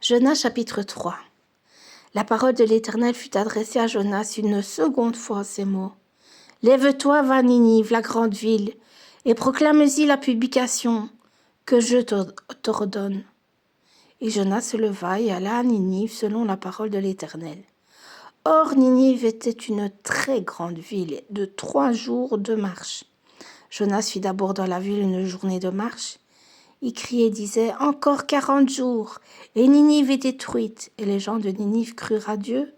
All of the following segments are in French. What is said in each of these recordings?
Jonas chapitre 3. La parole de l'Éternel fut adressée à Jonas une seconde fois en ces mots. « Lève-toi, va à Ninive, la grande ville, et proclame-y la publication que je t'ordonne. » Et Jonas se leva et alla à Ninive selon la parole de l'Éternel. Or, Ninive était une très grande ville de 3 jours de marche. Jonas fit d'abord dans la ville une journée de marche. Il criait et disait « Encore 40 jours, et Ninive est détruite. » Et les gens de Ninive crurent à Dieu.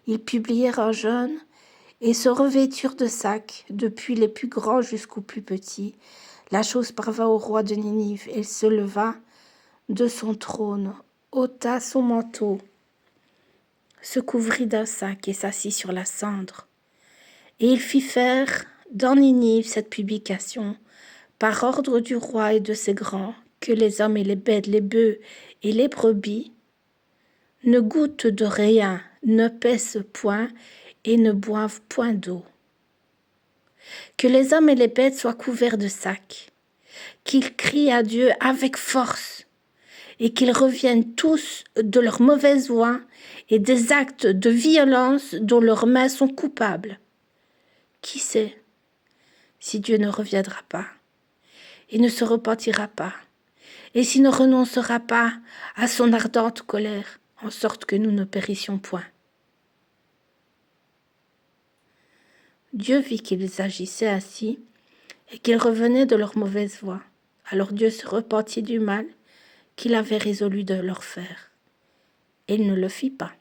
Ils publièrent un jeûne et se revêturent de sacs, depuis les plus grands jusqu'aux plus petits. La chose parvint au roi de Ninive. Il se leva de son trône, ôta son manteau, se couvrit d'un sac et s'assit sur la cendre. Et il fit faire dans Ninive cette publication, par ordre du roi et de ses grands, que les hommes et les bêtes, les bœufs et les brebis ne goûtent de rien, ne pèsent point et ne boivent point d'eau. Que les hommes et les bêtes soient couverts de sacs, qu'ils crient à Dieu avec force et qu'ils reviennent tous de leurs mauvaises voies et des actes de violence dont leurs mains sont coupables. Qui sait si Dieu ne reviendra pas et ne se repentira pas, et s'il ne renoncera pas à son ardente colère, en sorte que nous ne périssions point. Dieu vit qu'ils agissaient ainsi, et qu'ils revenaient de leur mauvaise voie. Alors Dieu se repentit du mal qu'il avait résolu de leur faire. Et il ne le fit pas.